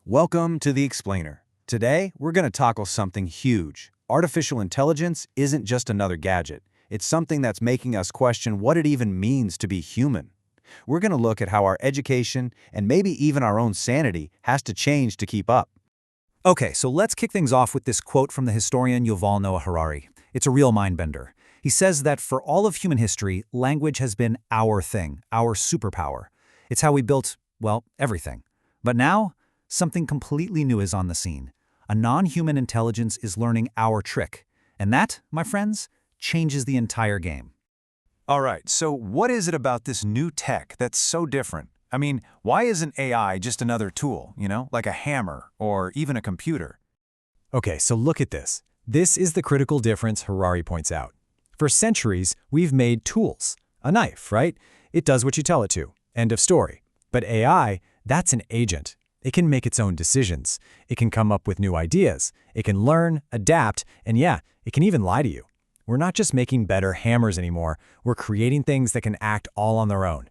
Welcome to The Explainer. Today, we're going to tackle something huge. Artificial intelligence isn't just another gadget. It's something that's making us question what it even means to be human. We're going to look at how our education, and maybe even our own sanity, has to change to keep up. Okay, so let's kick things off with this quote from the historian Yuval Noah Harari. It's a real mind-bender. He says that for all of human history, language has been our thing, our superpower. It's how we built, well, everything. But now, something completely new is on the scene. A non-human intelligence is learning our trick. And that, my friends, changes the entire game. All right, so what is it about this new tech that's so different? I mean, why isn't AI just another tool, like a hammer or even a computer? Okay, so look at this. This is the critical difference Harari points out. For centuries, we've made tools. A knife, right? It does what you tell it to. End of story. But AI, that's an agent. It can make its own decisions. It can come up with new ideas. It can learn, adapt, and yeah, it can even lie to you. We're not just making better hammers anymore. We're creating things that can act all on their own.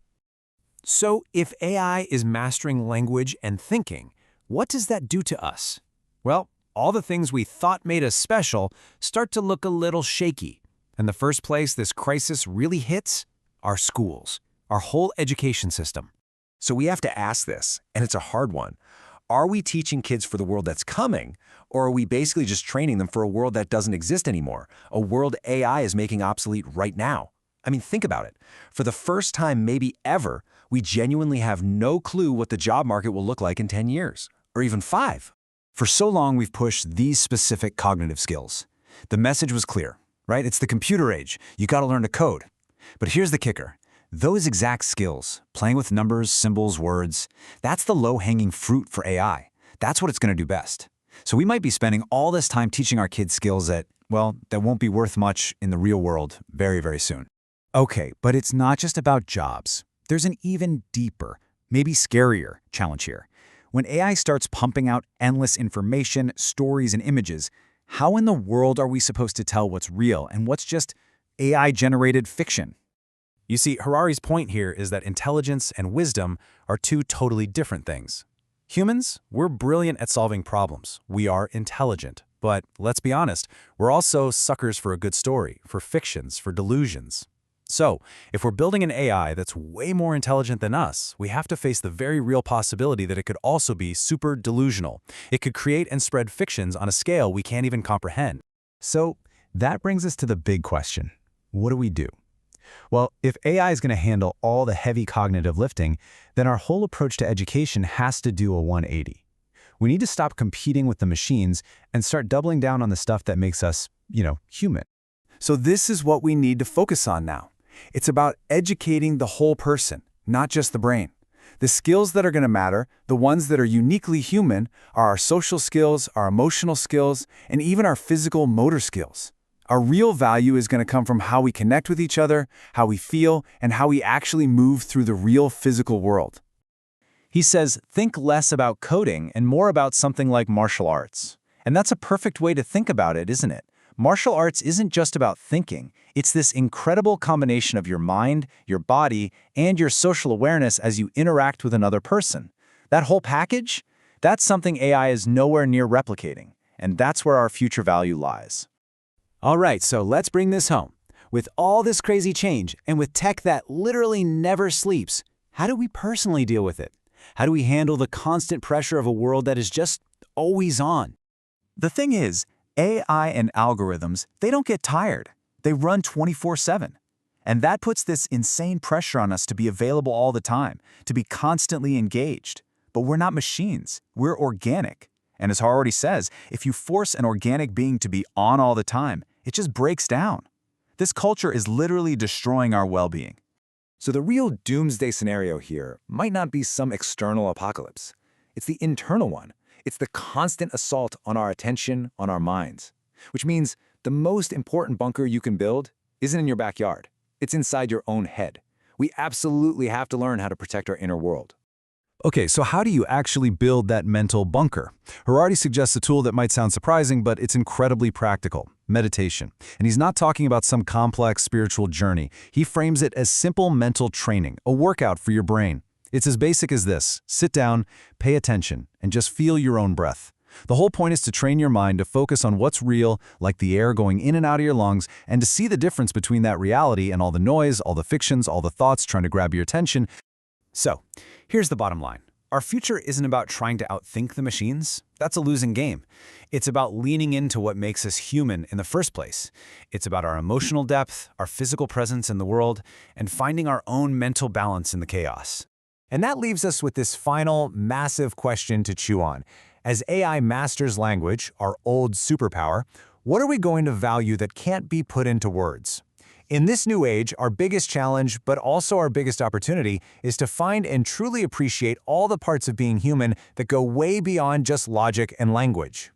So if AI is mastering language and thinking, what does that do to us? Well, all the things we thought made us special start to look a little shaky. And the first place this crisis really hits? Our schools, our whole education system. So we have to ask this, and it's a hard one. Are we teaching kids for the world that's coming, or are we basically just training them for a world that doesn't exist anymore, a world AI is making obsolete right now? I mean, think about it. For the first time maybe ever, we genuinely have no clue what the job market will look like in 10 years, or even 5. For so long, we've pushed these specific cognitive skills. The message was clear, right? It's the computer age. You got to learn to code. But here's the kicker. Those exact skills, playing with numbers, symbols, words, that's the low-hanging fruit for AI. That's what it's going to do best. So we might be spending all this time teaching our kids skills that won't be worth much in the real world very, very soon. Okay, but it's not just about jobs. There's an even deeper, maybe scarier challenge here. When AI starts pumping out endless information, stories, and images, how in the world are we supposed to tell what's real and what's just AI-generated fiction? You see, Harari's point here is that intelligence and wisdom are two totally different things. Humans, we're brilliant at solving problems. We are intelligent. But let's be honest, we're also suckers for a good story, for fictions, for delusions. So, if we're building an AI that's way more intelligent than us, we have to face the very real possibility that it could also be super delusional. It could create and spread fictions on a scale we can't even comprehend. So that brings us to the big question. What do we do? Well, if AI is going to handle all the heavy cognitive lifting, then our whole approach to education has to do a 180. We need to stop competing with the machines and start doubling down on the stuff that makes us, human. So this is what we need to focus on now. It's about educating the whole person, not just the brain. The skills that are going to matter, the ones that are uniquely human, are our social skills, our emotional skills, and even our physical motor skills. Our real value is going to come from how we connect with each other, how we feel, and how we actually move through the real physical world. He says, think less about coding and more about something like martial arts. And that's a perfect way to think about it, isn't it? Martial arts isn't just about thinking. It's this incredible combination of your mind, your body, and your social awareness as you interact with another person. That whole package, that's something AI is nowhere near replicating. And that's where our future value lies. All right, so let's bring this home. With all this crazy change, and with tech that literally never sleeps, how do we personally deal with it? How do we handle the constant pressure of a world that is just always on? The thing is, AI and algorithms, they don't get tired. They run 24/7. And that puts this insane pressure on us to be available all the time, to be constantly engaged. But we're not machines. We're organic. And as Harari says, if you force an organic being to be on all the time, it just breaks down. This culture is literally destroying our well-being. So the real doomsday scenario here might not be some external apocalypse. It's the internal one. It's the constant assault on our attention, on our minds. Which means the most important bunker you can build isn't in your backyard. It's inside your own head. We absolutely have to learn how to protect our inner world. Okay, so how do you actually build that mental bunker? Harari suggests a tool that might sound surprising, but it's incredibly practical: meditation. And he's not talking about some complex spiritual journey. He frames it as simple mental training, a workout for your brain. It's as basic as this. Sit down, pay attention, and just feel your own breath. The whole point is to train your mind to focus on what's real, like the air going in and out of your lungs, and to see the difference between that reality and all the noise, all the fictions, all the thoughts trying to grab your attention. So, here's the bottom line. Our future isn't about trying to outthink the machines. That's a losing game. It's about leaning into what makes us human in the first place. It's about our emotional depth, our physical presence in the world, and finding our own mental balance in the chaos. And that leaves us with this final, massive question to chew on. As AI masters language, our old superpower, what are we going to value that can't be put into words? In this new age, our biggest challenge, but also our biggest opportunity, is to find and truly appreciate all the parts of being human that go way beyond just logic and language.